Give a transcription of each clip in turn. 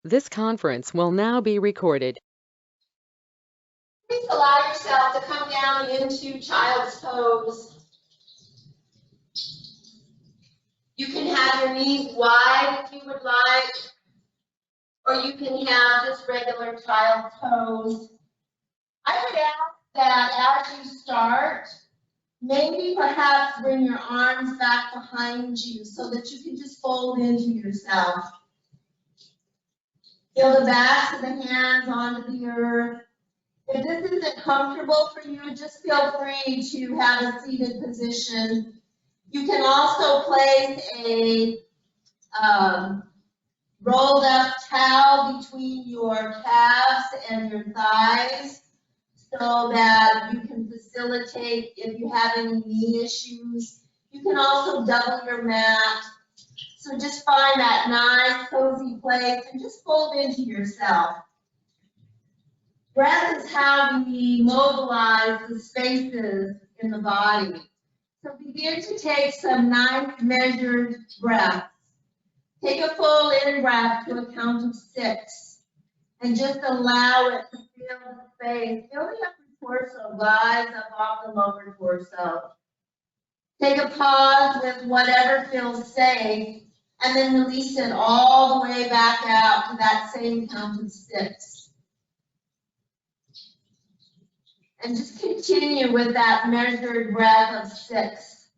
This conference will now be recorded. Please allow yourself to come down into child's pose. You can have your knees wide if you would like, or you can have just regular child's pose. I would ask that as you start, maybe perhaps bring your arms back behind you so that you can just fold into yourself. Feel the backs of the hands onto the earth. If this isn't comfortable for you, just feel free to have a seated position. You can also place a rolled up towel between your calves and your thighs so that you can facilitate if you have any knee issues. You can also double your mat. So just find that nice, cozy place and just fold into yourself. Breath is how we mobilize the spaces in the body. So begin to take some nice measured breaths. Take a full in breath to a count of 6 and just allow it to fill the space. Fill the upper torso, rise up off the lower torso. Take a pause with whatever feels safe and then release it all the way back out to that same count of 6. And just continue with that measured breath of 6.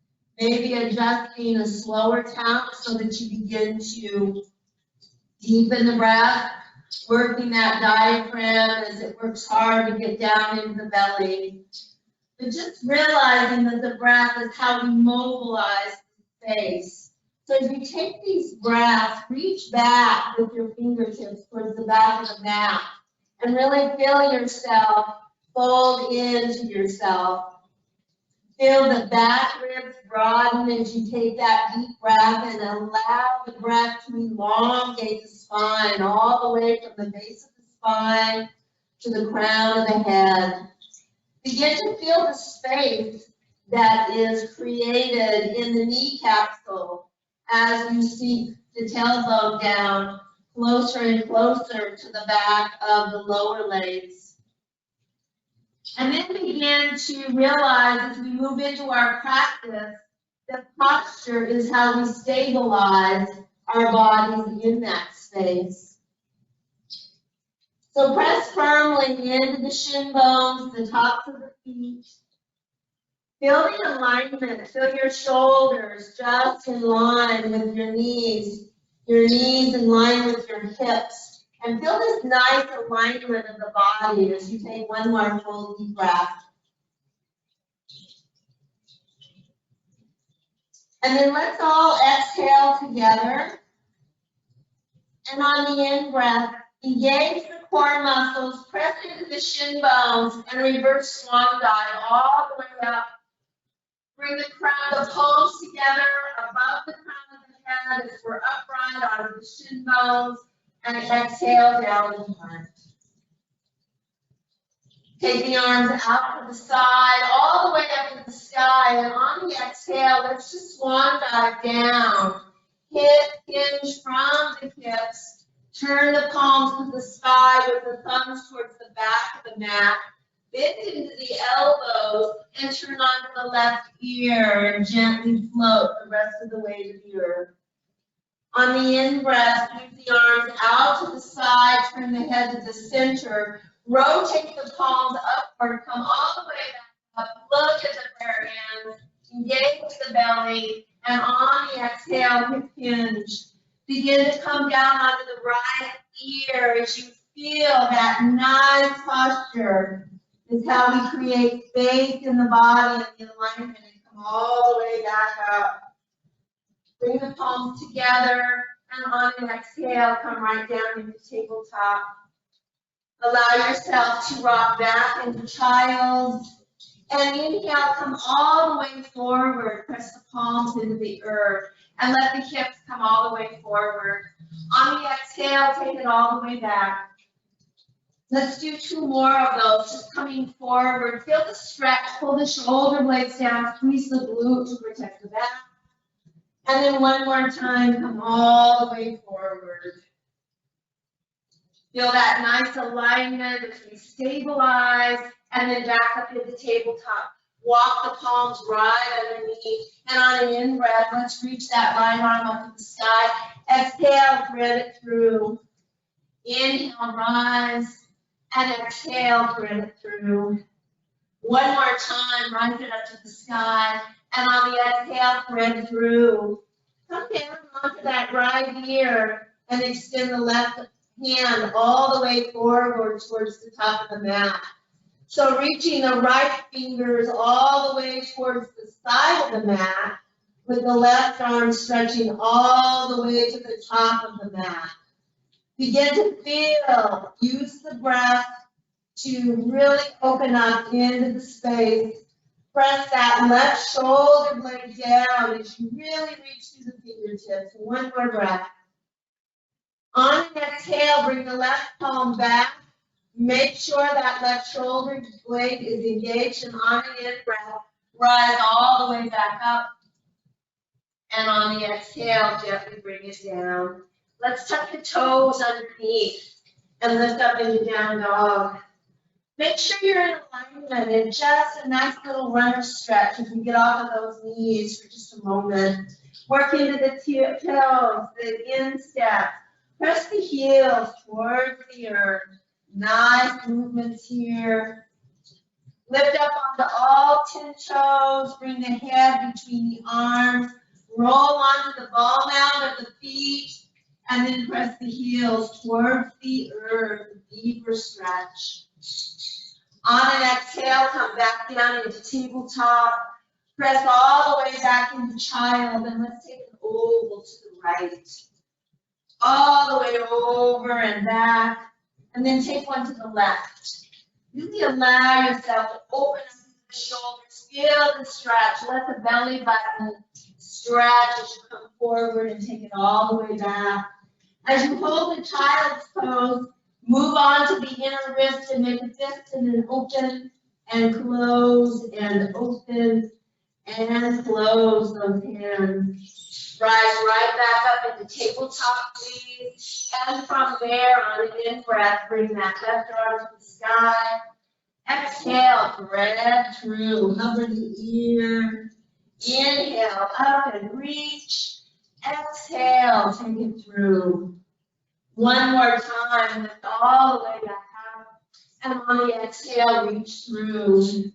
Maybe adjusting a slower count so that you begin to deepen the breath, working that diaphragm as it works hard to get down into the belly. But just realizing that the breath is how we mobilize the space. So as you take these breaths, reach back with your fingertips towards the back of the mat and really feel yourself fold into yourself. Feel the back ribs broaden as you take that deep breath and allow the breath to elongate the spine all the way from the base of the spine to the crown of the head. Begin to feel the space that is created in the knee capsule as you sink the tailbone down closer and closer to the back of the lower legs. And then begin to realize as we move into our practice that posture is how we stabilize our bodies in that space. So press firmly into the shin bones, the tops of the feet. Feel the alignment, feel your shoulders just in line with your knees in line with your hips. And feel this nice alignment of the body as you take one more full deep breath. And then let's all exhale together. And on the in-breath, engage the core muscles, press into the shin bones, and reverse swan dive all the way up. Bring the palms together above the crown of the head as we're upright out of the shin bones, and exhale down the heart. Take the arms out to the side, all the way up to the sky, and on the exhale, let's just swan dive down. Hip hinge from the hips. Turn the palms to the sky with the thumbs towards the back of the mat. Bend into the elbows and turn onto the left ear and gently float the rest of the way to the earth. On the in-breath, move the arms out to the side, turn the head to the center, rotate the palms upward, come all the way back up, look at the bare hands, engage the belly, and on the exhale, hip hinge. Begin to come down onto the right ear as you feel that nice posture. Is how we create space in the body and the alignment and come all the way back up. Bring the palms together and on an exhale, come right down into tabletop. Allow yourself to rock back into child. And inhale, come all the way forward. Press the palms into the earth and let the hips come all the way forward. On the exhale, take it all the way back. Let's do 2 more of those, just coming forward. Feel the stretch, pull the shoulder blades down, squeeze the glute to protect the back. And then one more time, come all the way forward. Feel that nice alignment as we stabilize, and then back up into tabletop. Walk the palms right underneath, and on an in-breath, let's reach that right arm up to the sky. Exhale, thread it through. Inhale, rise, and exhale, thread it through. One more time, rise it up to the sky, and on the exhale, thread through. Come down onto that right ear, and extend the left hand all the way forward towards the top of the mat. So reaching the right fingers all the way towards the side of the mat, with the left arm stretching all the way to the top of the mat. Begin to feel, use the breath to really open up into the space. Press that left shoulder blade down as you really reach through the fingertips. One more breath. On an exhale, bring the left palm back. Make sure that left shoulder blade is engaged, and on an in-breath, rise all the way back up. And on the exhale, gently bring it down. Let's tuck the toes underneath and lift up into down dog. Make sure you're in alignment and just a nice little runner stretch as we get off of those knees for just a moment. Work into the toes, the instep. Press the heels towards the earth. Nice movements here. Lift up onto all 10 toes. Bring the head between the arms. Roll onto the ball mound of the feet. And then press the heels towards the earth. Deeper stretch. On an exhale, come back down into tabletop. Press all the way back into child. And let's take an oval to the right. All the way over and back. And then take one to the left. Really allow yourself to open up the shoulders. Feel the stretch. Let the belly button stretch as you come forward and take it all the way back. As you hold the child's pose, move on to the inner wrist and make a fist and then open and close and open and close those hands. Rise right back up into tabletop, please. And from there, on an in-breath, bring that left arm to the sky. Exhale, thread through, hover the ear. Inhale, up and reach. Exhale, take it through. One more time, lift all the way back up. And on the exhale, reach through.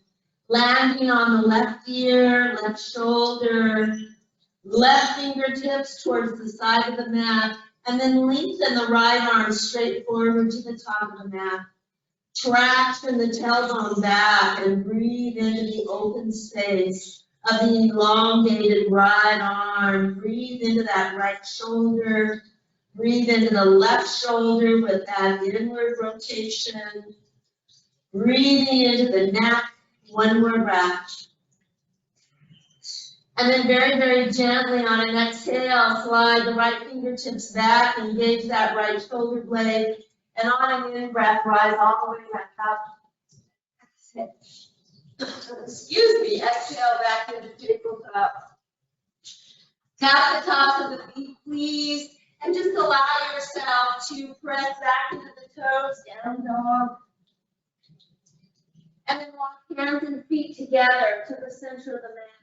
Landing on the left ear, left shoulder, left fingertips towards the side of the mat, and then lengthen the right arm straight forward to the top of the mat. Traction the tailbone back and breathe into the open space of the elongated right arm. Breathe into that right shoulder. Breathe into the left shoulder with that inward rotation. Breathing into the neck. One more breath. And then very, very gently on an exhale, slide the right fingertips back, engage that right shoulder blade, and on an in-breath, rise all the way back up. Excuse me, exhale back into tabletop. Tap the tops of the feet, please, and just allow yourself to press back into the toes, down dog. And then walk hands and feet together to the center of the mat.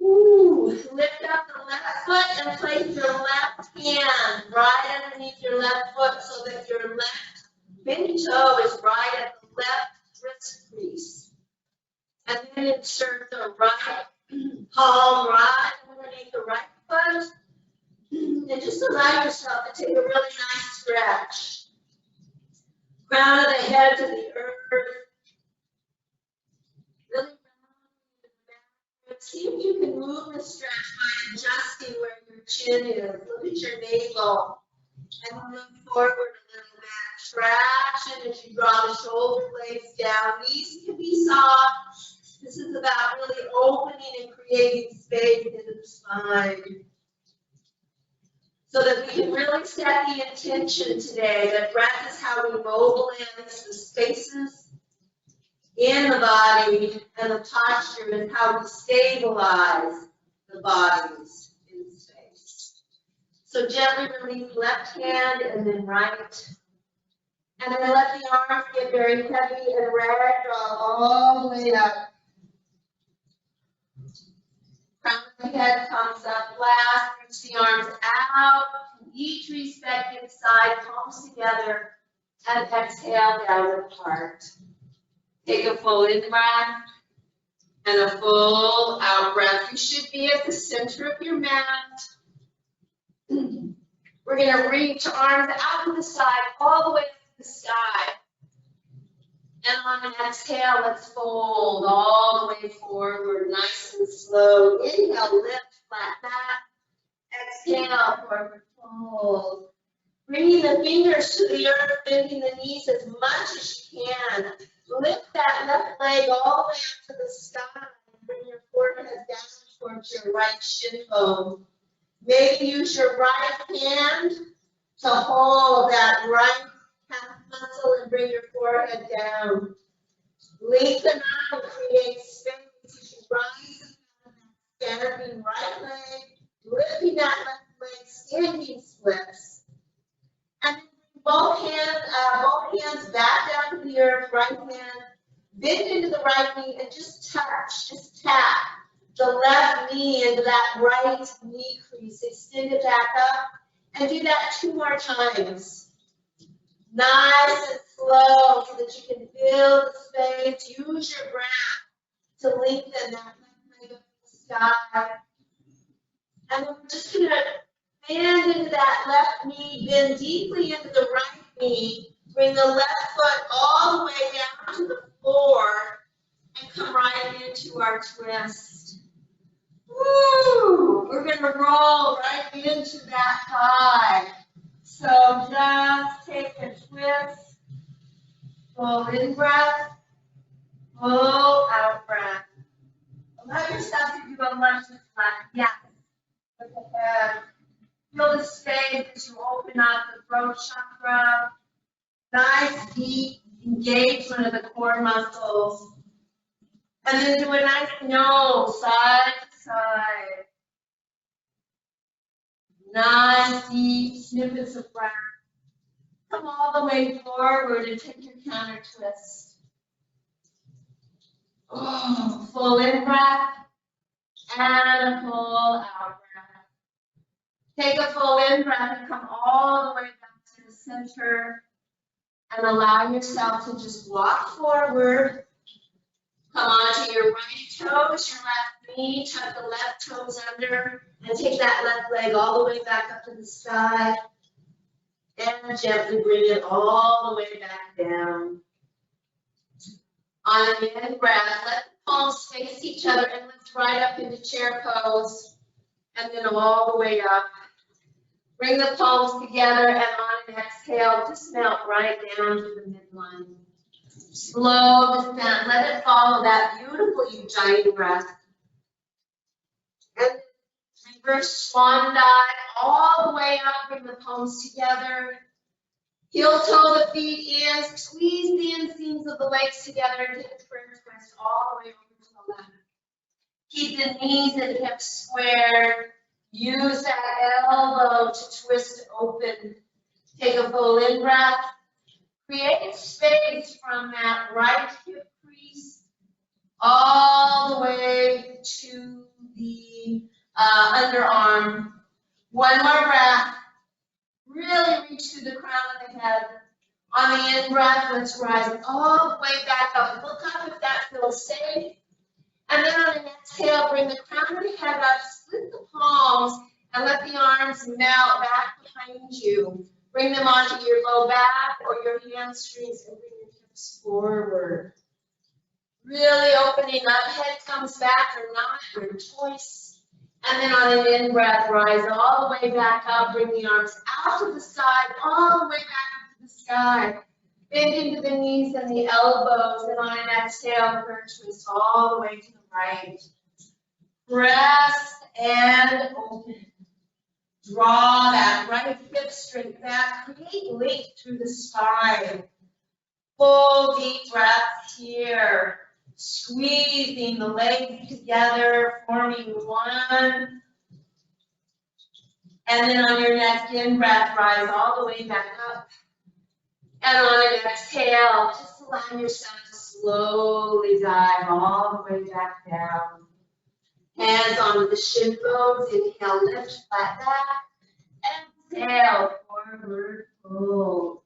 Ooh, lift up the left foot and place your left hand right underneath your left foot so that your left big toe is right at the left wrist crease. And then insert the right palm right underneath the right foot. And just allow yourself to take a really nice stretch. Crown of the head to the earth. Really see if you can move the stretch by adjusting where your chin is. Look at your navel and move forward a little bit. Traction as you draw the shoulder blades down. Knees can be soft. This is about really opening and creating space into the spine. So that we can really set the intention today that breath is how we mobilize the spaces in the body, and the posture is how we stabilize the bodies in space. So gently release left hand and then right. And then let the arms get very heavy and ragdoll all the way up. Crown of the head comes up last. Reach the arms out. Each respective side, palms together. And exhale down apart. Take a full in breath and a full out breath. You should be at the center of your mat. We're going to reach arms out to the side, all the way to the sky. And on an exhale, let's fold all the way forward, nice and slow. Inhale, lift, flat back. Exhale, forward fold. Bringing the fingers to the earth, bending the knees as much as you can. Lift that left leg all the way up to the sky. Bring your forehead down towards your right shin bone. Maybe use your right hand to hold that right calf muscle and bring your forehead down. Lengthen up and create space as you rise up that standing right leg, lifting that left leg, standing splits. And both hands back down to the earth, right hand, bend into the right knee and just touch, just tap the left knee into that right knee crease. Extend it back up and do that 2 more times. Nice and slow so that you can feel the space. Use your breath to lengthen that left leg up to the sky. And then we're just going to bend into that left knee, bend deeply into the right knee. Bring the left foot all the way down to the floor and come right into our twist. Woo! We're going to roll right into that thigh. So just take a twist, full in breath, full out breath. Allow yourself to do a lunge with flat. Yes. Look ahead. Feel the space as you open up the throat chakra. Nice deep engagement of the core muscles. And then do a nice nose, side to side. Nice deep snippets of breath. Come all the way forward and take your counter twist. Oh, full in breath and a full out breath. Take a full in breath and come all the way back to the center and allow yourself to just walk forward. Come onto your right toes, your left knee, tuck the left toes under, and take that left leg all the way back up to the sky. And gently bring it all the way back down. On an in breath, let the palms face each other and lift right up into chair pose. And then all the way up. Bring the palms together and on an exhale, just melt right down to the midline. Slow descent. Let it follow that beautiful Ujjayi breath. And reverse swan dive all the way up. Bring the palms together. Heel toe the feet in. Squeeze the inseams of the legs together. Take a prayer twist all the way over to the left. Keep the knees and hips square. Use that elbow to twist open. Take a full in breath. Create space from that right hip crease all the way to the underarm. One more breath. Really reach through the crown of the head. On the in breath, let's rise all the way back up. Look up if that feels safe. And then on an exhale, bring the crown of the head up, split the palms, and let the arms melt back behind you. Bring them onto your low back or your hamstrings and bring your hips forward. Really opening up, head comes back or not, your choice. And then on an in breath, rise all the way back up, bring the arms out to the side, all the way back up to the sky. Bend into the knees and the elbows, and on an exhale, prayer twist all the way to the right. Press and open. Draw that right hip straight back. Create length through the spine. Full deep breaths here. Squeezing the legs together, forming one. And then on your next in-breath, rise all the way back up. And on an exhale, just allow yourself to slowly dive all the way back down. Hands onto the shin bones. Inhale, lift, flat back. Exhale, forward fold.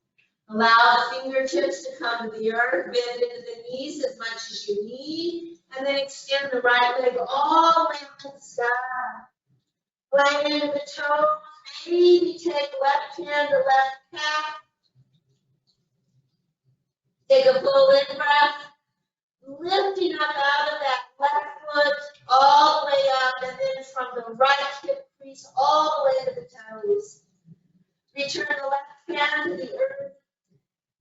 Allow the fingertips to come to the earth. Bend into the knees as much as you need. And then extend the right leg all the way up to the sky. Right into the toes. Maybe take left hand to left calf. Take a full in breath. Lifting up out of that left foot all the way up, and then from the right hip crease all the way to the toes. Return the left hand to the earth.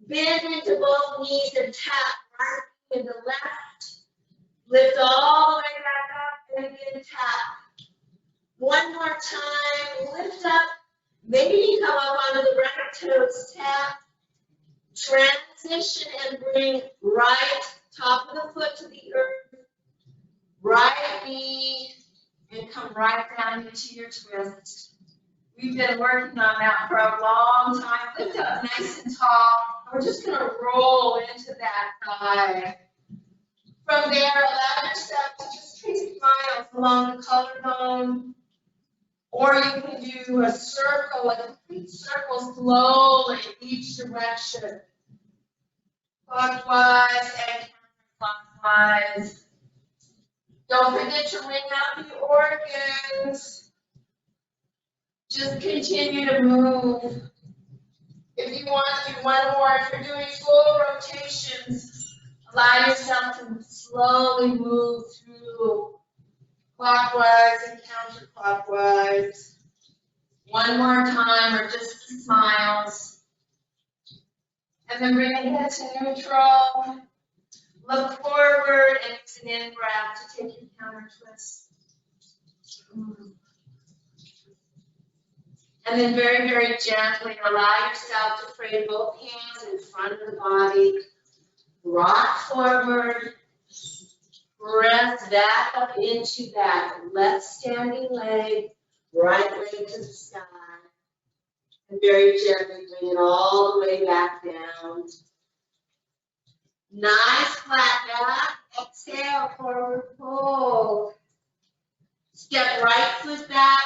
Bend into both knees and tap right into left. Lift all the way back up and again tap. One more time. Lift up. Maybe come up onto the right toes. Tap. Transition and bring right top of the foot to the earth. Right knee and come right down into your twist. We've been working on that for a long time. Lift up nice and tall. We're just going to roll into that thigh. From there, allow yourself to just trace smiles along the collarbone. Or you can do a circle, a complete circle slowly in each direction. Clockwise and counterclockwise. Don't forget to ring out the organs. Just continue to move. If you want to do one more, if you're doing full rotations, allow yourself to slowly move through clockwise and counterclockwise. One more time, or just the smiles. And then bring it head to neutral. Look forward, and it's an in-breath to take your counter twist. And then very, very gently allow yourself to frame both hands in front of the body. Rock forward. Press back up into that left standing leg, right leg to the sky. And very gently bring it all the way back down. Nice flat back. Exhale, forward fold. Step right foot back.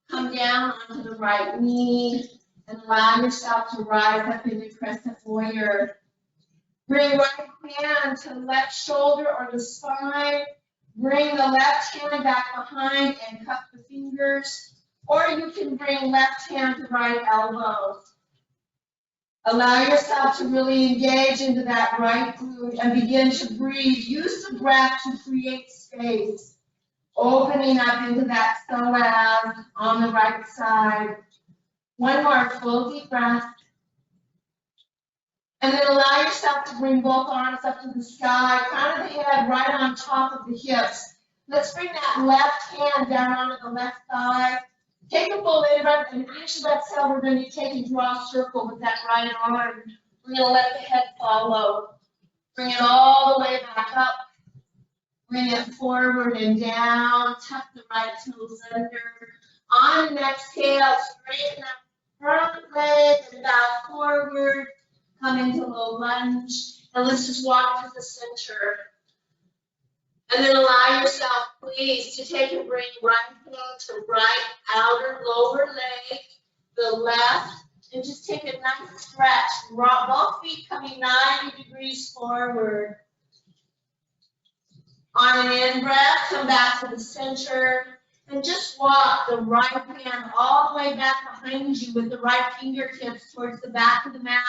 Come down onto the right knee and allow yourself to rise up into crescent warrior. Bring right hand to left shoulder or the spine. Bring the left hand back behind and cup the fingers. Or you can bring left hand to right elbow. Allow yourself to really engage into that right glute and begin to breathe. Use the breath to create space. Opening up into that psoas on the right side. One more full deep breath. And then allow yourself to bring both arms up to the sky, crown of the head right on top of the hips. Let's bring that left hand down onto the left thigh. Take a full in breath, and actually that's how we're going to take and draw a circle with that right arm. We're going to let the head follow. Bring it all the way back up. Bring it forward and down. Tuck the right toes under. On an exhale, straighten up front leg and bow forward. Come into low lunge. And let's just walk to the center. And then allow yourself, please, to take and bring right hand to right outer lower leg, the left, and just take a nice stretch. Both feet coming 90 degrees forward. On an in-breath, come back to the center and just walk the right hand all the way back behind you with the right fingertips towards the back of the mat.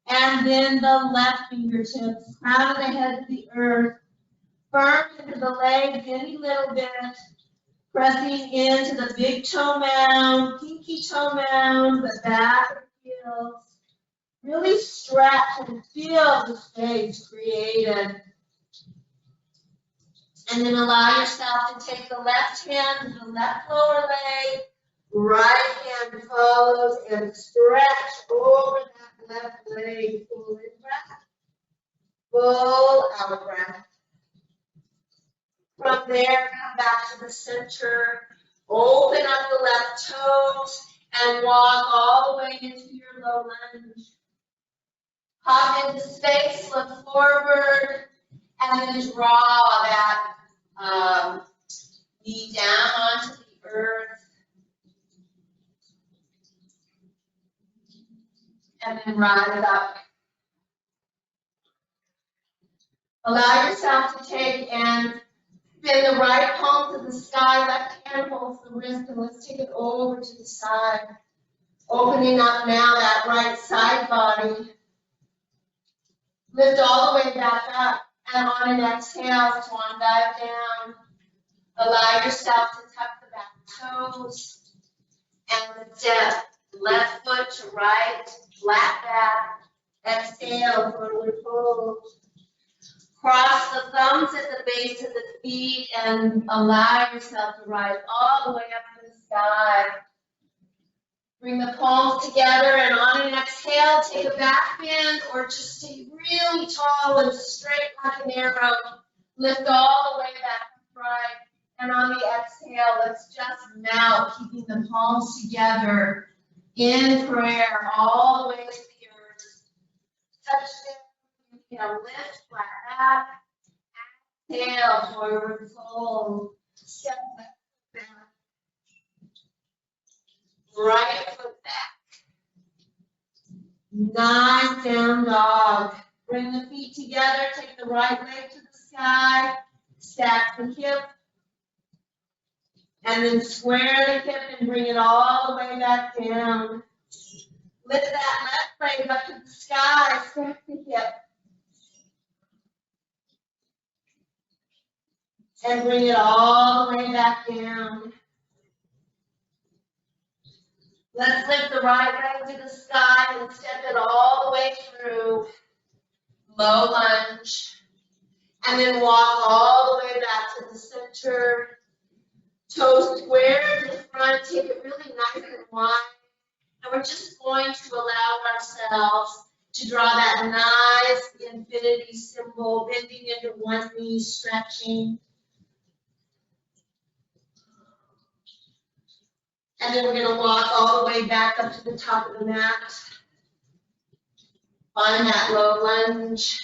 And then the left fingertips, crown of the head to the earth. Firm into the legs any little bit. Pressing into the big toe mound, pinky toe mound, the back of the heels. Really stretch and feel the space created. And then allow yourself to take the left hand to the left lower leg, right hand follows, and stretch over that left leg. Full in breath, full out breath. From there, come back to the center, Open up the left toes and walk all the way into your low lunge. Hop into space, look forward, and then draw that knee down onto the earth. And then rise it up. Allow yourself to take and spin the right palm to the sky, left hand holds the wrist, and let's take it over to the side. Opening up now that right side body. Lift all the way back up, and on an exhale, swan dive down. Allow yourself to tuck the back toes, and step left foot to right, flat back. Exhale, forward fold. Cross the thumbs at the base of the feet and allow yourself to rise all the way up to the sky. Bring the palms together and on an exhale, take a back bend or just stay really tall and straight like an arrow. Lift all the way back upright. And on the exhale, let's just melt, keeping the palms together in prayer all the way to the earth. Touch them. Lift, flat back. Exhale, forward fold. Step back. Right foot back. Nice down dog. Bring the feet together. Take the right leg to the sky. Stack the hip. And then square the hip and bring it all the way back down. Lift that left leg up to the sky. Stack the hip. And bring it all the way back down. Let's lift the right leg to the sky and step it all the way through. Low lunge. And then walk all the way back to the center. Toes square to the front. Take it really nice and wide. And we're just going to allow ourselves to draw that nice infinity symbol, bending into one knee, stretching. And then we're going to walk all the way back up to the top of the mat. Find that low lunge.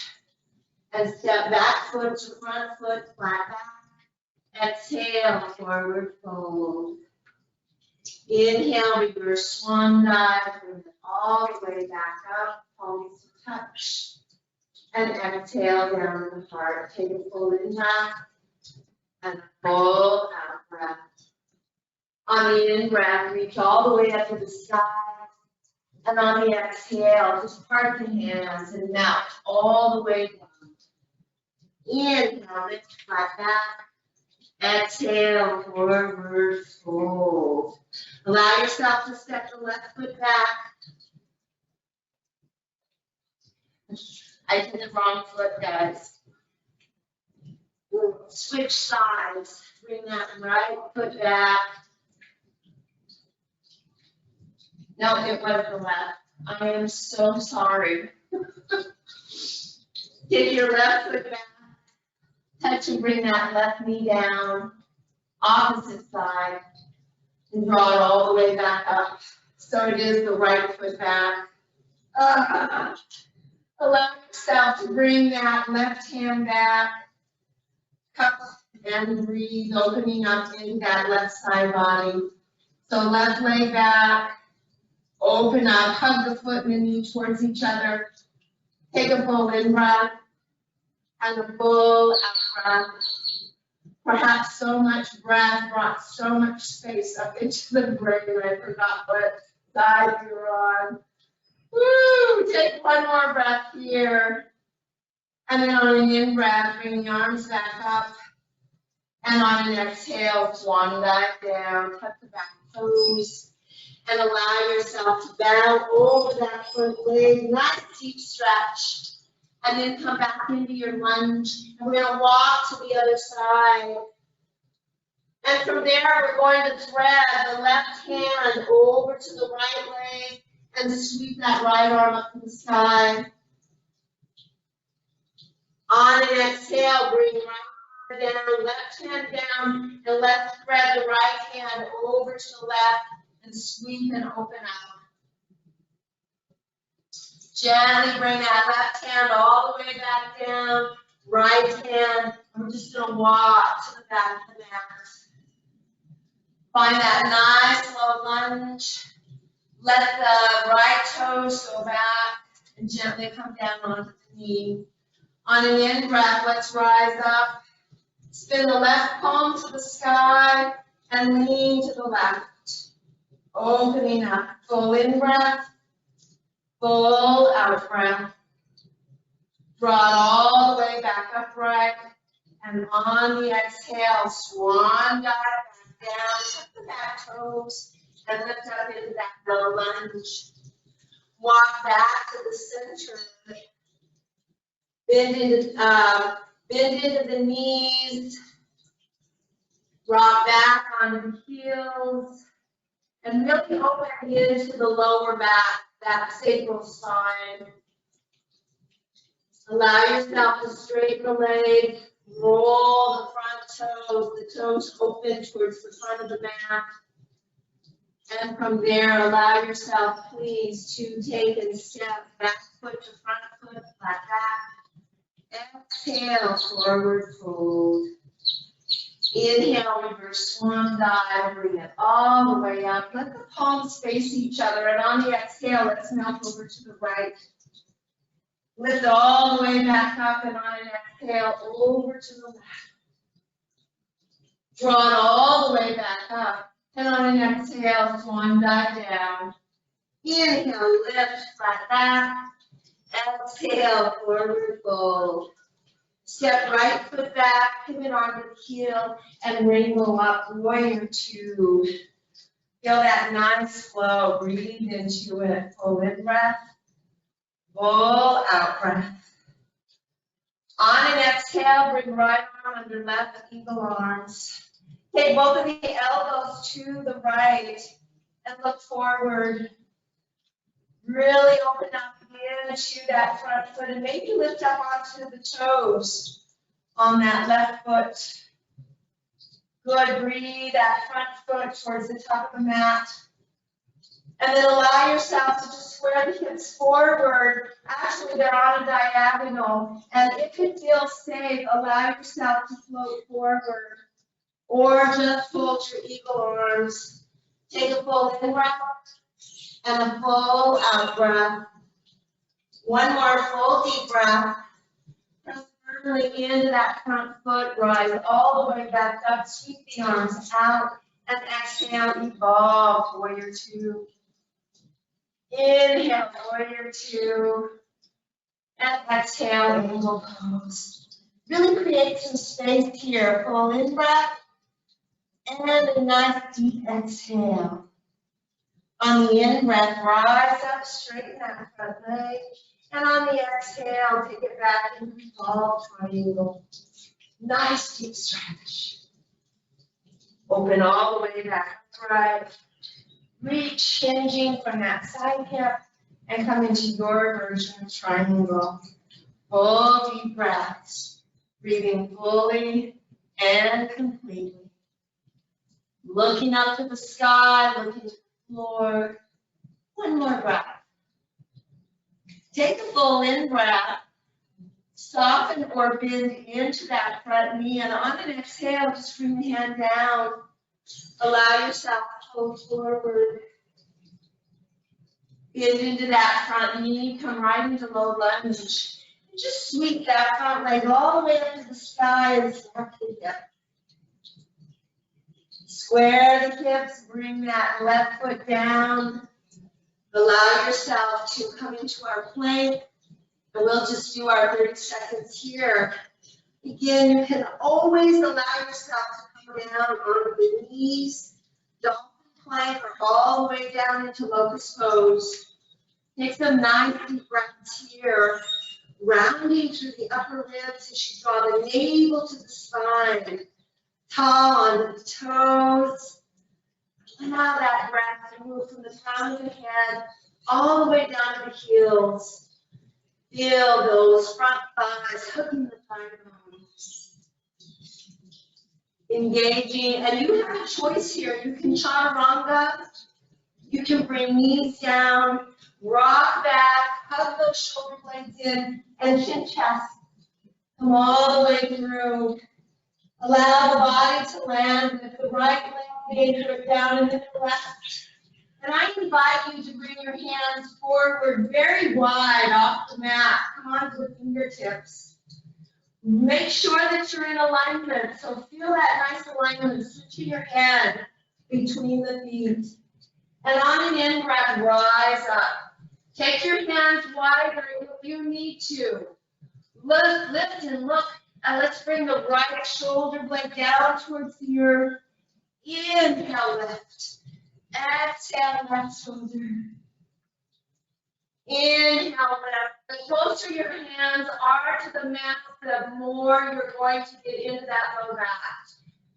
And step back foot to front foot, flat back. Exhale, forward fold. Inhale, reverse swan dive. Bring it all the way back up. Palms to touch. And exhale down to the heart. Take a full inhale. And a full out breath. On the in-breath, reach all the way up to the sky. And on the exhale, just part the hands and melt all the way down. Inhale, lift flat back. Exhale, forward fold. Allow yourself to step the left foot back. I did the wrong foot, guys. Switch sides. Bring that right foot back. No, it was the left. I am so sorry. Get your left foot back. Touch and bring that left knee down. Opposite side. And draw it all the way back up. So it is the right foot back. Allow yourself to bring that left hand back. Cup and breathe, opening up into that left side body. So left leg back. Open up, hug the foot and the knee towards each other. Take a full in breath and a full out breath. Perhaps so much breath brought so much space up into the brain, I forgot what side you're on. Woo! Take one more breath here. And then on an in breath, bring the arms back up. And on an exhale, swan dive down, tuck the back toes. And allow yourself to bow over that front leg, nice deep stretch. And then come back into your lunge. And we're going to walk to the other side. And from there, we're going to thread the left hand over to the right leg and sweep that right arm up to the sky. On an exhale, bring right down, left hand down, and let's spread the right hand over to the left and sweep and open up. Gently bring that left hand all the way back down, right hand. I'm just going to walk to the back of the mat. Find that nice low lunge. Let the right toes go back and gently come down onto the knee. On an in breath, let's rise up. Spin the left palm to the sky and lean to the left. Opening up. Full in breath. Full out breath. Draw it all the way back upright. And on the exhale, swan dive back down. Tuck the back toes and lift up into that low lunge. Walk back to the center. Bend into the knees. Drop back onto the heels. And really open into the lower back, that sacral spine. Allow yourself to straighten the leg. Roll the front toes, the toes open towards the front of the mat. And from there, allow yourself, please, to take and step back foot to front foot, flat back. Exhale, forward fold. Inhale, reverse swan dive, bring it all the way up. Let the palms face each other, and on the exhale, let's melt over to the right. Lift all the way back up, and on an exhale, over to the left. Draw it all the way back up, and on an exhale, swan dive down. Inhale, lift, flat back. Exhale, forward fold. Step right foot back, pivot onto the heel, and rainbow up, warrior two. Feel that nice flow, breathe into it. Full in breath, full out breath. On an exhale, bring right arm under left, eagle arms. Take both of the elbows to the right and look forward. Really open up into that front foot and maybe lift up onto the toes on that left foot. Good, breathe that front foot towards the top of the mat. And then allow yourself to just square the hips forward. Actually, they're on a diagonal. And if it feels safe, allow yourself to float forward. Or just fold your eagle arms. Take a full in breath and a full out breath. One more full deep breath. Press firmly into that front foot. Rise all the way back up. Sweep the arms out. And exhale, evolve, warrior two. Inhale, warrior two. And exhale, angel pose. Really create some space here. Full in breath. And a nice deep exhale. On the in breath, rise up, straighten that front leg. And on the exhale, take it back into evolve triangle. Nice deep stretch. Open all the way back upright. Reach, hinging from that side hip, and come into your version of triangle. Full deep breaths, breathing fully and completely. Looking up to the sky, looking to the floor. One more breath. Take a full in breath. Soften or bend into that front knee, and on an exhale, just bring the hand down. Allow yourself to hold forward. Bend into that front knee, come right into low lunge. And just sweep that front leg all the way up to the sky and snap the hip. Square the hips, bring that left foot down. Allow yourself to come into our plank. And we'll just do our 30 seconds here. Again, you can always allow yourself to come down onto the knees, dolphin plank, or all the way down into locust pose. Take some nice deep breaths here, rounding through the upper ribs as you draw the navel to the spine, tall onto the toes. Allow that breath to move from the crown of the head all the way down to the heels. Feel those front thighs hooking the thigh bones. Engaging, and you have a choice here. You can chaturanga, you can bring knees down, rock back, hug those shoulder blades in, and chin chest. Come all the way through. Allow the body to land with the right leg anchored down into the left. And I invite you to bring your hands forward very wide off the mat. Come on to the fingertips. Make sure that you're in alignment. So feel that nice alignment, switching your head between the feet. And on an in-breath, rise up. Take your hands wider if you need to. Lift and look. And let's bring the right shoulder blade down towards the earth. Inhale, lift. Exhale, left shoulder. Inhale, lift. The closer your hands are to the mat, the more you're going to get into that low back.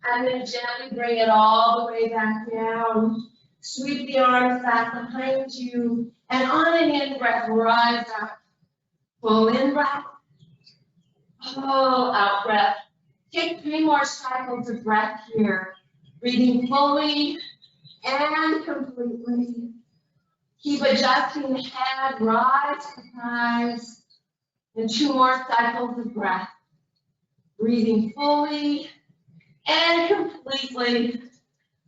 And then gently bring it all the way back down. Sweep the arms back behind you. And on an in-breath, rise up. Full in-breath. Full out-breath. Take 3 more cycles of breath here. Breathing fully and completely. Keep adjusting the head, rise to rise. And 2 more cycles of breath. Breathing fully and completely.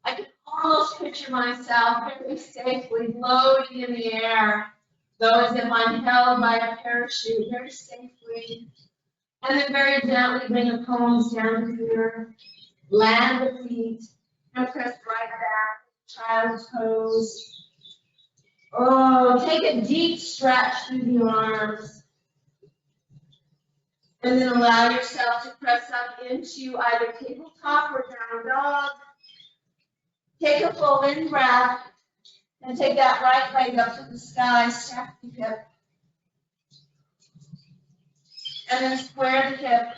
I can almost picture myself very safely floating in the air, though as if I'm held by a parachute very safely. And then very gently bring the palms down to the earth. Land the feet and press right back. Child's pose. Oh, take a deep stretch through the arms. And then allow yourself to press up into either tabletop or down dog. Take a full in-breath and take that right leg up to the sky, stack the hip. And then square the hip.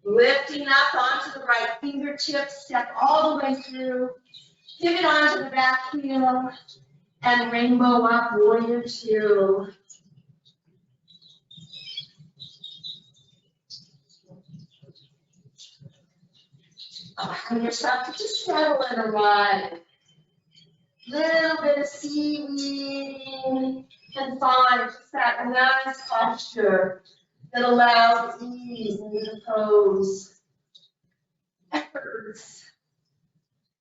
Lifting up onto the right fingertips, step all the way through. Pivot onto the back heel and rainbow up, warrior 2. Allow yourself to just settle and arrive. Little bit of seaweed and find just that nice posture that allows ease into the pose. Efforts.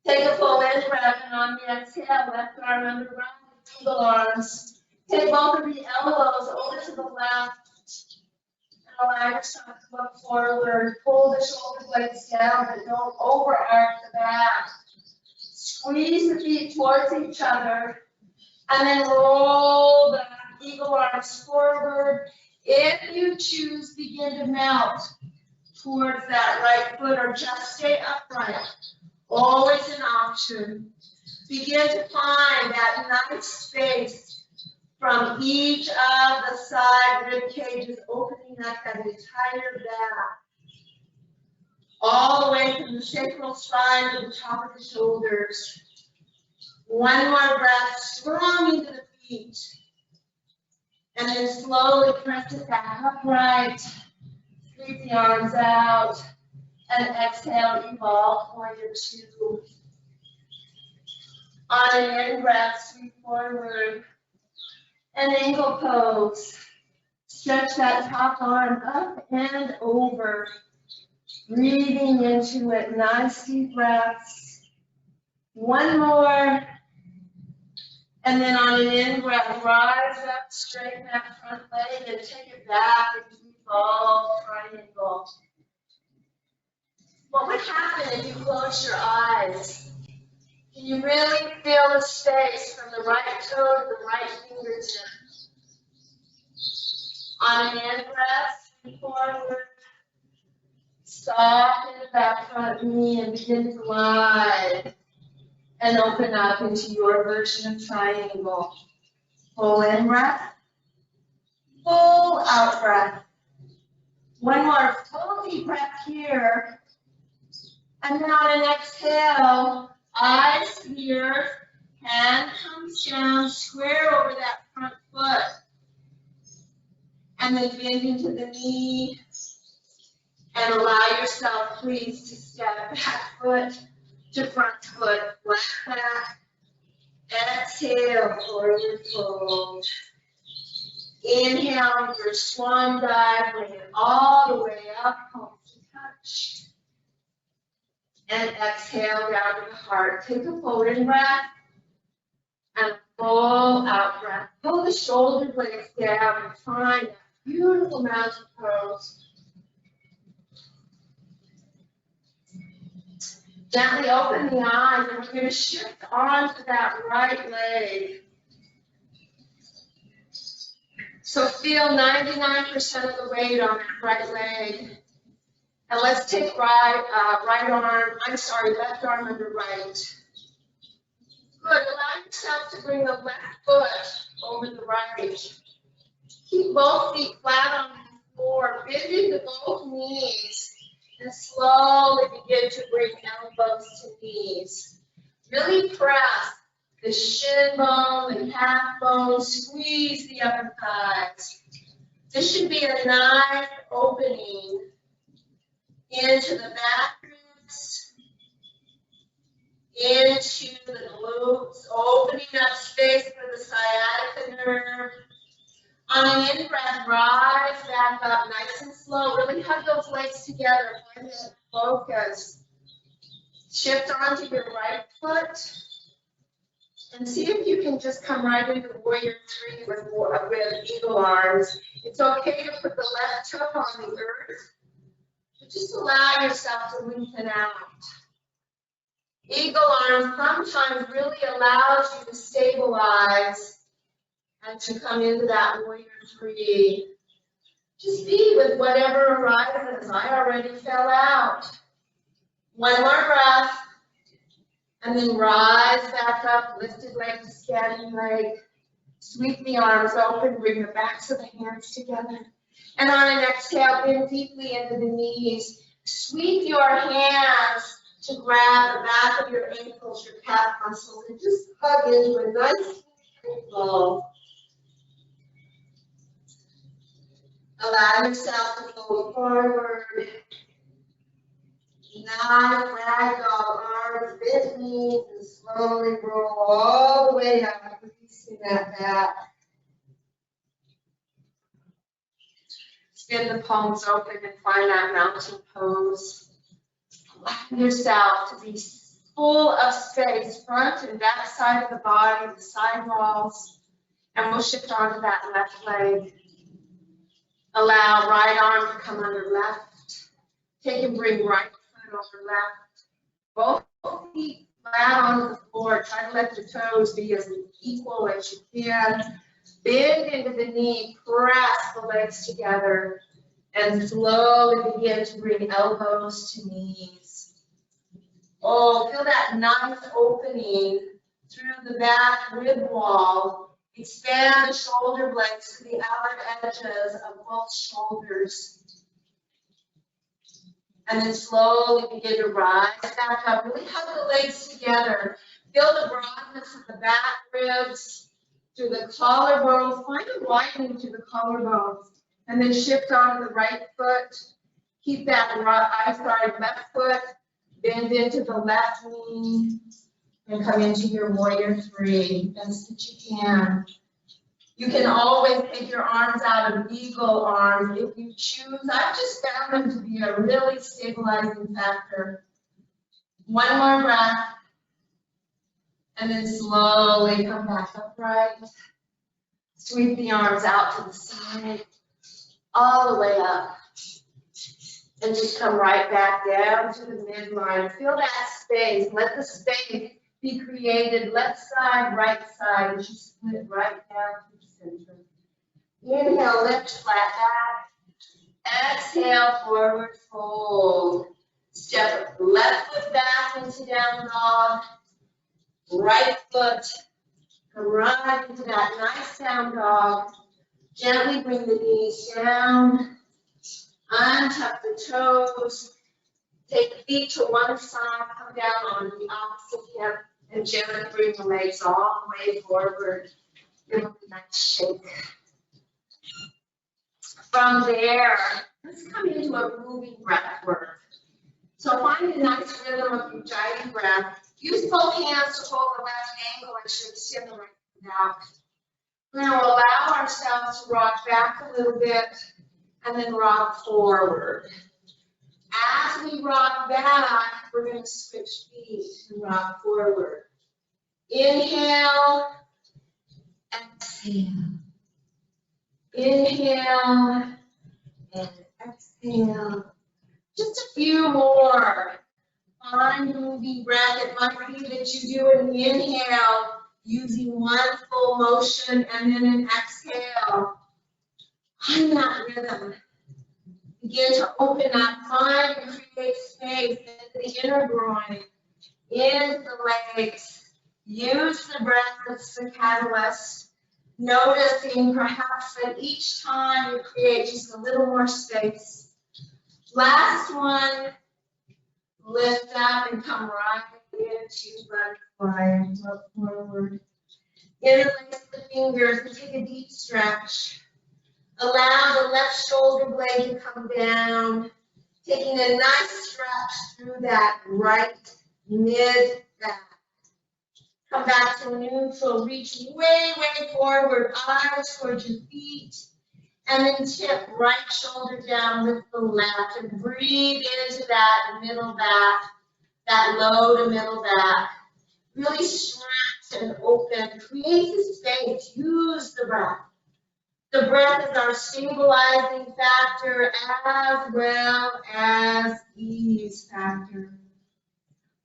Take a full in-breath and on the exhale, left arm under the right, eagle arms. Take both of the elbows over to the left. Allow yourself to look forward. Pull the shoulder blades down, but don't overarch the back. Squeeze the feet towards each other. And then roll back, eagle arms forward. If you choose, begin to melt towards that right foot or just stay upright. Always an option. Begin to find that nice space from each of the side rib cages, opening up that entire back. All the way from the sacral spine to the top of the shoulders. 1 more breath, strong into the feet. And then slowly press it back upright. Sweep the arms out. And exhale, evolve, warrior 2. On an in-breath, sweep forward. An angle pose. Stretch that top arm up and over. Breathing into it, nice deep breaths. 1 more. And then on an in-breath, rise up, straighten that front leg and take it back into evolve triangle. What would happen if you close your eyes? Can you really feel the space from the right toe to the right fingertip? On an in-breath, forward. Soften that front knee and begin to glide. And open up into your version of triangle. Full in-breath. Full out-breath. 1 more full deep breath here. And then on an exhale, eyes to the earth, hand comes down, square over that front foot. And then bend into the knee. And allow yourself, please, to step back foot to front foot, flat back. Exhale, forward fold. Inhale your swan dive, bring it all the way up, palms to touch. And exhale down to the heart. Take a folding breath and a full out breath. Pull the shoulder blades down and find that beautiful mountain pose. Gently open the eyes, and we're going to shift onto that right leg. So feel 99% of the weight on that right leg. And let's take left arm under right. Good, allow yourself to bring the left foot over the right. Keep both feet flat on the floor, bend into both knees. And slowly begin to bring elbows to knees. Really press the shin bone, the calf bone, squeeze the upper thighs. This should be a nice opening into the back ribs, into the glutes, opening up space for the sciatica nerve. On an in-breath, rise back up nice and slow. Really hug those legs together. Find that focus. Shift onto your right foot. And see if you can just come right into warrior three with eagle arms. It's okay to put the left toe on the earth. But just allow yourself to lengthen out. Eagle arms sometimes really allows you to stabilize and to come into that warrior three. Just be with whatever arises. I already fell out. One more breath. And then rise back up, lifted leg to standing leg. Sweep the arms open, bring the backs of the hands together. And on an exhale, bend deeply into the knees. Sweep your hands to grab the back of your ankles, your calf muscles, and just hug into a nice flow. Allow yourself to fold forward. Nice ragdoll arms, bend knees, and slowly roll all the way up, releasing that back. Spin the palms open and find that mountain pose. Allow yourself to be full of space, front and back side of the body, the side walls. And we'll shift onto that left leg. Allow right arm to come under left. Take and bring right foot over left. Both feet flat onto the floor. Try to let the toes be as equal as you can. Bend into the knee, press the legs together, and slowly begin to bring elbows to knees. Oh, feel that nice opening through the back rib wall. Expand the shoulder blades to the outer edges of both shoulders. And then slowly begin to rise back up. Really hug the legs together. Feel the broadness of the back ribs through the collarbone. Find a widening to the collarbones. And then shift onto the right foot. Keep that left foot. Bend into the left knee. And come into your warrior three, best that you can. You can always take your arms out of eagle arms if you choose. I've just found them to be a really stabilizing factor. One more breath. And then slowly come back upright. Sweep the arms out to the side, all the way up. And just come right back down to the midline. Feel that space. Let the space be created, left side, right side, as you split right down to the center. Inhale, lift, flat back. Exhale, forward fold. Step left foot back into down dog. Right foot, come right into that nice down dog. Gently bring the knees down. Untuck the toes. Take the feet to one side, come down on the opposite hip. And gently bring the legs all the way forward. Give them a nice shake. From there, Let's come into a moving breath work. So find a nice rhythm of ujjayi breath. Use both hands to hold the left ankle and should extend the right hand out. We're going to allow ourselves to rock back a little bit and then rock forward. As we rock back, we're going to switch feet and rock forward. Inhale, exhale. Inhale and exhale. Just a few more. Find moving breath. It might be that you do an inhale using one full motion and then an exhale. Find that rhythm. Begin to open up, find and create space in the inner groin, in the legs. Use the breath as the catalyst, noticing perhaps that each time you create just a little more space. Last one, lift up and come right into butterfly and look forward. Interlace the fingers and take a deep stretch. Allow the left shoulder blade to come down, taking a nice stretch through that right mid back. Come back to neutral, reach way, way forward, eyes towards your feet, and then tip right shoulder down with the left, and breathe into that middle back, that low to middle back. Really stretch and open, create the space, use the breath. The breath is our stabilizing factor as well as ease factor.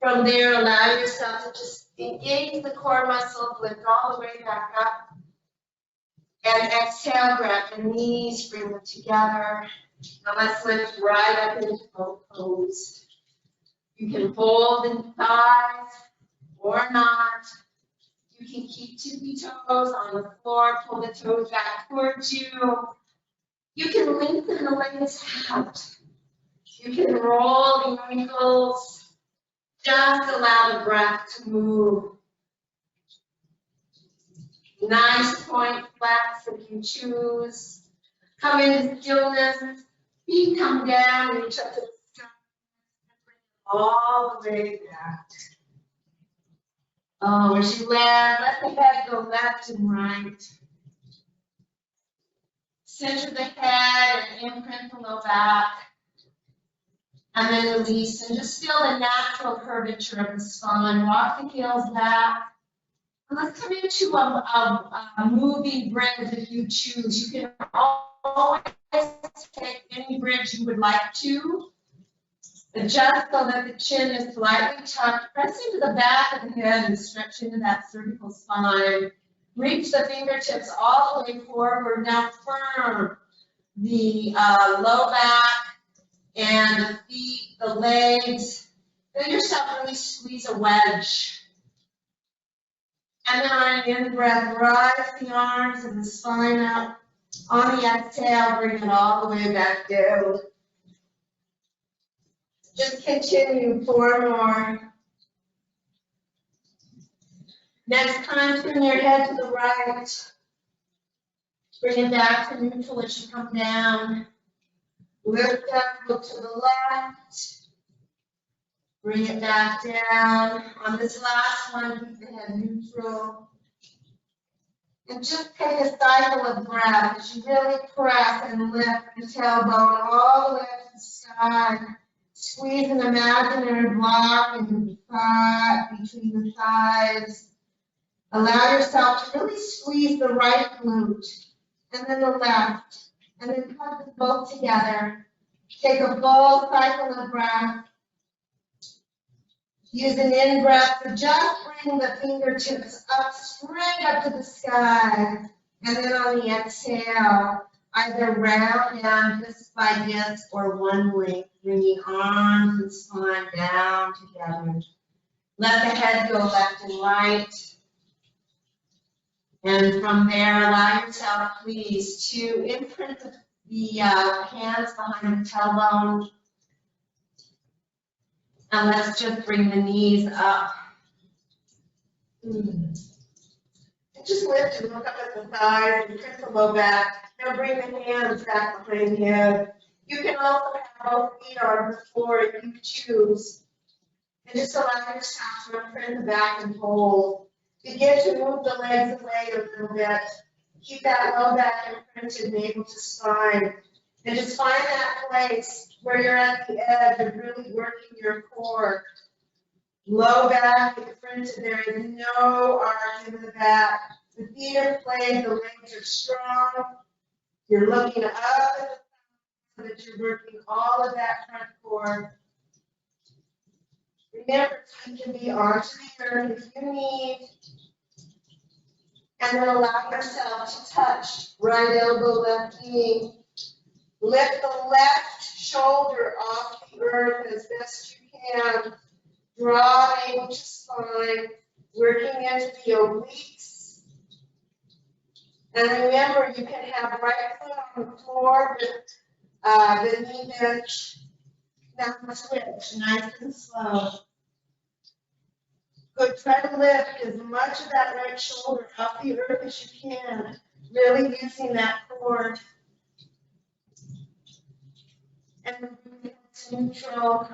From there, allow yourself to just engage the core muscles, lift all the way back up. And exhale, grab the knees, bring them together. Now let's lift right up into both pose. You can hold in thighs or not. You can keep tippy toes on the floor, pull the toes back towards you. You can lengthen the legs out. You can roll the ankles. Just allow the breath to move. Nice point flex if you choose. Come into stillness. Feet come down, reach up to the sky. All the way back. Oh, as you land, let the head go left and right. Center the head and imprint the low back. And then release and just feel the natural curvature of the spine. Walk the heels back. And let's come into a moving bridge if you choose. You can always take any bridge you would like to. Adjust so that the chin is slightly tucked. Press into the back of the head and stretch into that cervical spine. Reach the fingertips all the way forward. Now firm the low back and the feet, the legs. Feel yourself really squeeze a wedge. And then on an in-breath, rise the arms and the spine up. On the exhale, bring it all the way back down. Just continue, 4 more. Next time, turn your head to the right. Bring it back to neutral as you come down. Lift up, look to the left. Bring it back down. On this last one, keep the head neutral. And just take a cycle of breath as you really press and lift the tailbone all the way up to the sky. Squeeze an imaginary block in the thigh, between the thighs. Allow yourself to really squeeze the right glute and then the left. And then cut them both together. Take a full cycle of breath. Use an in-breath to just bring the fingertips up, straight up to the sky. And then on the exhale, either round down just by this or one length, bringing arms and spine down together. Let the head go left and right. And from there, allow yourself, please, to imprint the hands behind the tailbone. And let's just bring the knees up. And just lift and look up at the thighs and print the low back. Now bring the hands back behind the head. You can also have both feet on the floor if you choose. And just allow yourself to imprint the back and hold. Begin to move the legs away a little bit. Keep that low back imprinted, navel to spine. And just find that place where you're at the edge of really working your core. Low back imprinted, there is no arch in the back. The feet are played, the legs are strong. You're looking up at the so that you're working all of that front core. Remember, you can be onto the earth if you need. And then allow yourself to touch right elbow, left knee. Lift the left shoulder off the earth as best you can. Draw navel to spine, working into the obliques. And remember, you can have right foot on the floor with the knee bench. Now switch, nice and slow. Good, try to lift as much of that right shoulder off the earth as you can, really using that core. And moving to neutral,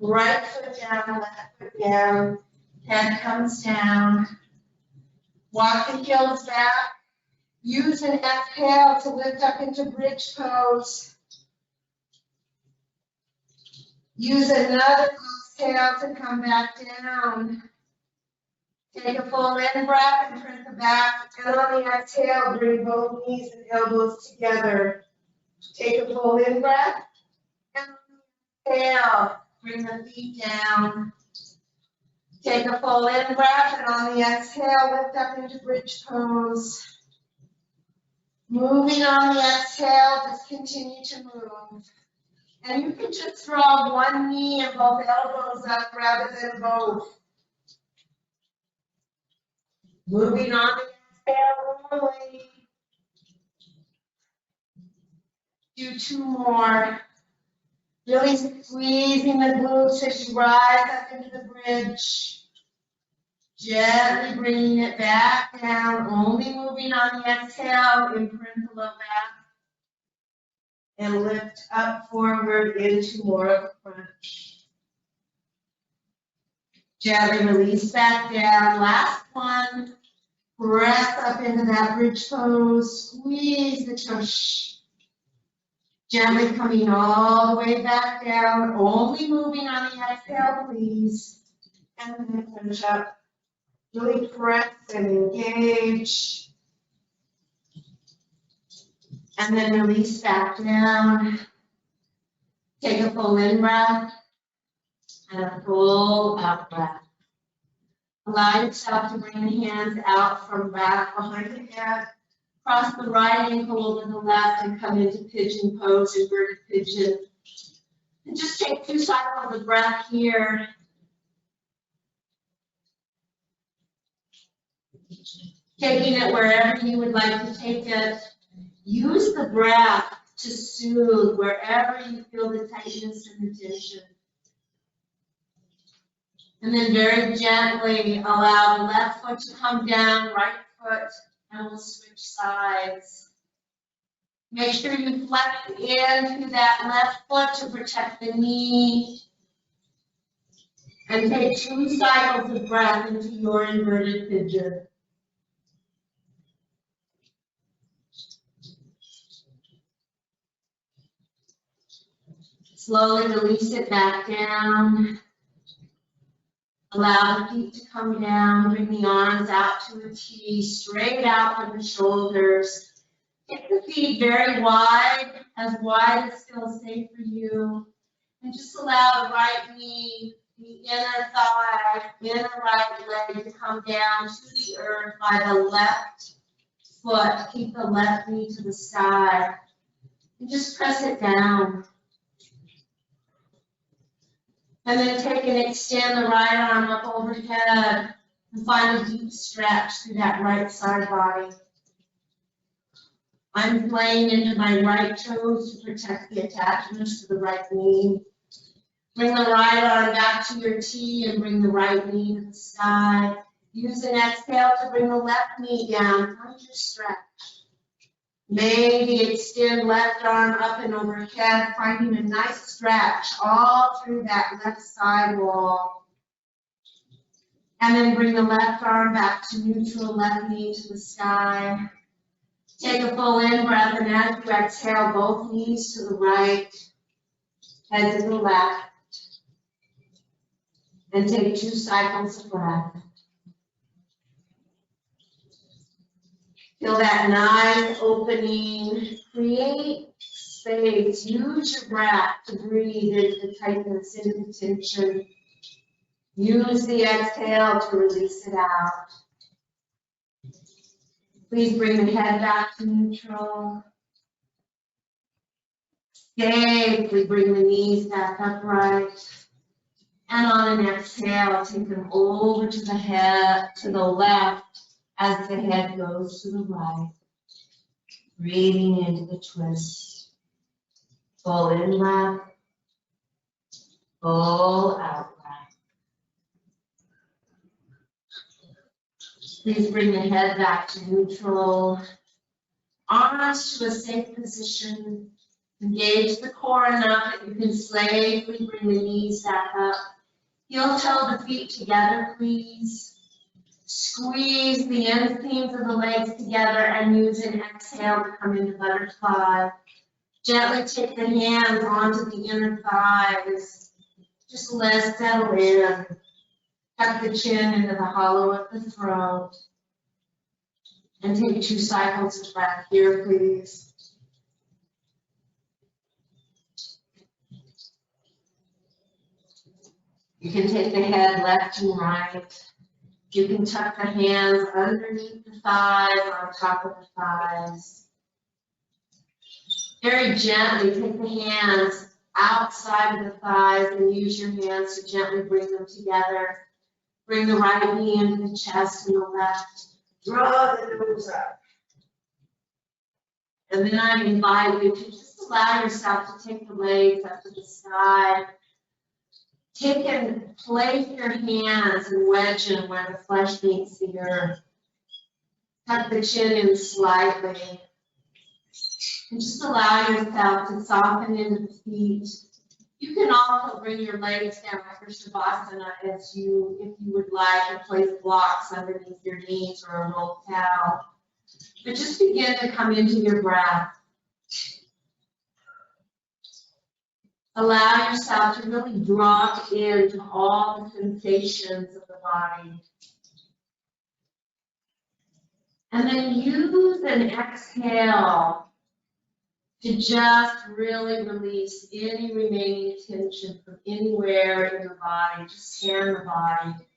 right foot down, left foot down, head comes down. Walk the heels back. Use an exhale to lift up into bridge pose. Use another exhale to come back down. Take a full in breath and print the back. And on the exhale, bring both knees and elbows together. Take a full in breath. And on the exhale, bring the feet down. Take a full in breath. And on the exhale, lift up into bridge pose. Moving on the exhale, just continue to move. And you can just draw one knee and both elbows up rather than both. Moving on the exhale, normally. Do two more. Really squeezing the glutes as you rise up into the bridge. Gently bringing it back down, only moving on the exhale, imprint the low back. And lift up forward into more of a crunch. Gently release back down. Last one. Press up into that bridge pose. Squeeze the tush. Gently coming all the way back down. Only moving on the exhale, please. And then finish up. Really press and engage. And then release back down. Take a full in breath and a full out breath. Allow yourself to bring the hands out from back behind the head. Cross the right ankle over the left and come into pigeon pose, inverted pigeon. And just take 2 cycles of breath here. Taking it wherever you would like to take it. Use the breath to soothe wherever you feel the tightness and the tension. And then very gently allow the left foot to come down, right foot, and we'll switch sides. Make sure you flex into that left foot to protect the knee. And take 2 cycles of breath into your inverted pigeon. Slowly release it back down. Allow the feet to come down. Bring the arms out to a T, straight out from the shoulders. Take the feet very wide as feels safe for you. And just allow the right knee, the inner thigh, inner right leg to come down to the earth by the left foot. Keep the left knee to the sky. And just press it down. And then take and extend the right arm up overhead and find a deep stretch through that right side body. I'm playing into my right toes to protect the attachments to the right knee. Bring the right arm back to your T and bring the right knee to the sky. Use an exhale to bring the left knee down. Find your stretch. Maybe extend left arm up and overhead, finding a nice stretch all through that left side wall. And then bring the left arm back to neutral, left knee to the sky. Take a full in breath, and as you exhale, both knees to the right, head to the left. And take 2 cycles of breath. Feel that nice opening. Create space. Use your breath to breathe into the tightness, into the tension. Use the exhale to release it out. Please bring the head back to neutral. Safely bring the knees back upright. And on an exhale, take them over to the head, to the left, as the head goes to the right. Breathing into the twist. Full in left, full out right. Please bring the head back to neutral. Arms to a safe position. Engage the core enough that you can safely bring the knees back up. Heel toe the feet together, please. Squeeze the inseams of the legs together and use an exhale to come into butterfly. Gently take the hands onto the inner thighs. Just let it settle in. Tuck the chin into the hollow of the throat. And take 2 cycles of breath here, please. You can take the head left and right. You can tuck the hands underneath the thighs, on top of the thighs. Very gently take the hands outside of the thighs and use your hands to gently bring them together. Bring the right knee into the chest and the left. Draw the nose up. And then I invite you to just allow yourself to take the legs up to the sky. Take and place your hands and wedge in where the flesh meets the earth. Tuck the chin in slightly. And just allow yourself to soften into the feet. You can also bring your legs down for Shavasana if you would like, and place blocks underneath your knees or a rolled towel. But just begin to come into your breath. Allow yourself to really drop into all the sensations of the body. And then use an exhale to just really release any remaining tension from anywhere in the body. Just scan the body.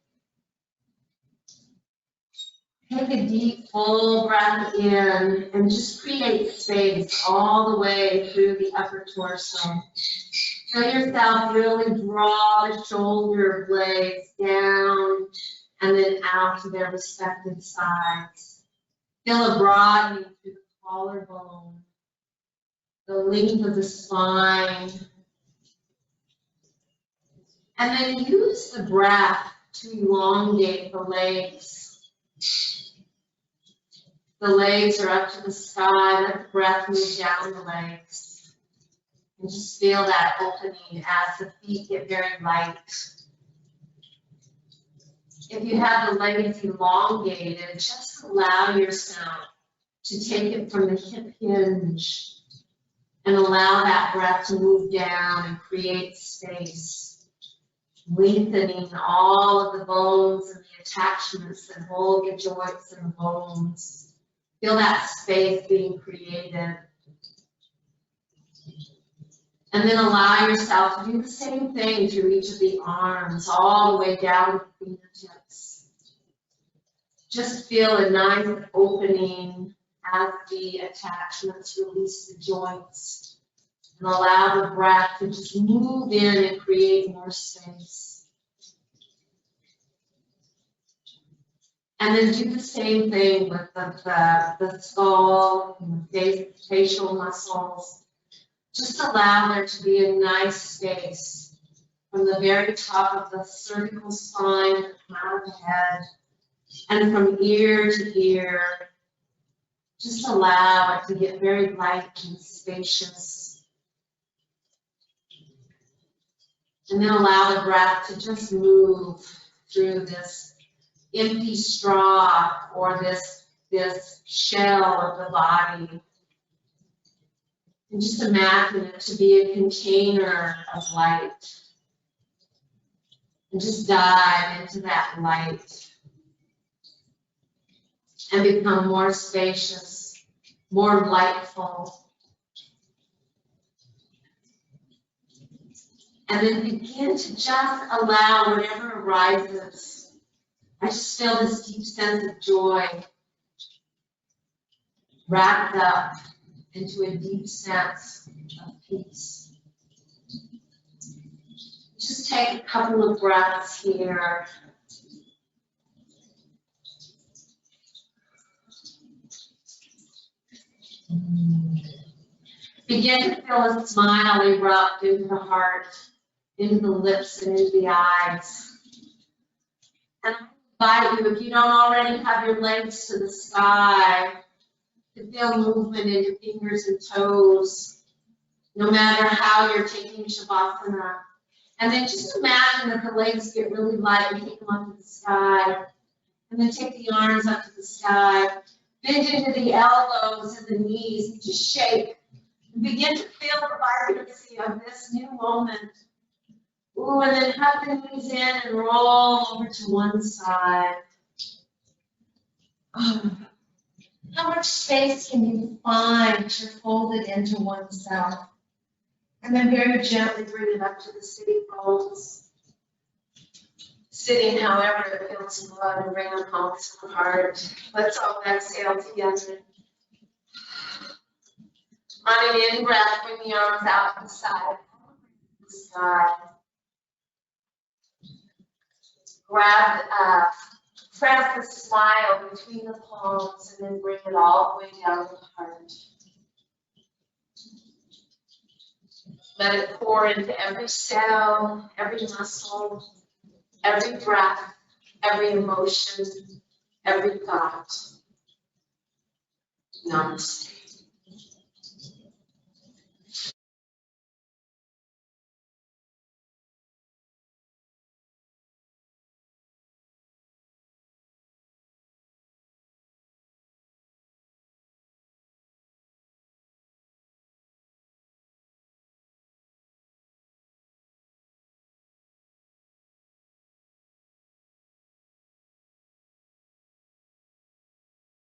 Take a deep, full breath in and just create space all the way through the upper torso. Feel yourself really draw the shoulder blades down and then out to their respective sides. Feel a broadening through the collarbone, the length of the spine. And then use the breath to elongate the legs. The legs are up to the sky. Let the breath move down the legs. And just feel that opening as the feet get very light. If you have the legs elongated, just allow yourself to take it from the hip hinge and allow that breath to move down and create space, lengthening all of the bones and the attachments that hold the joints and the bones. Feel that space being created. And then allow yourself to do the same thing through each of the arms, all the way down to the fingertips. Just feel a nice opening as the attachments release the joints. And allow the breath to just move in and create more space. And then do the same thing with the skull and the facial muscles. Just allow there to be a nice space from the very top of the cervical spine to the crown of the head, and from ear to ear, Just allow it to get very light and spacious. And then allow the breath to just move through this empty straw or this shell of the body. And just imagine it to be a container of light. And just dive into that light. And become more spacious, more lightful. And then begin to just allow whatever arises. I just feel this deep sense of joy wrapped up into a deep sense of peace. Just take a couple of breaths here. Begin to feel a smile erupt into the heart, into the lips, and into the eyes. And I invite you, if you don't already have your legs to the sky, to feel movement in your fingers and toes, no matter how you're taking Shavasana. And then just imagine that the legs get really light and take them up to the sky. And then take the arms up to the sky. Bend into the elbows and the knees and just shake. And begin to feel the vibrancy of this new moment. Ooh, and then hug the knees in and roll over to one side. Oh. How much space can you find to fold it into oneself? And then very gently bring it up to the sitting bones. Sitting however it feels in blood and bring them home to the heart. Let's all exhale together. On an in breath, bring the arms out to the side. Grab, press the smile between the palms and then bring it all the way down to the heart. Let it pour into every cell, every muscle, every breath, every emotion, every thought. Namaste.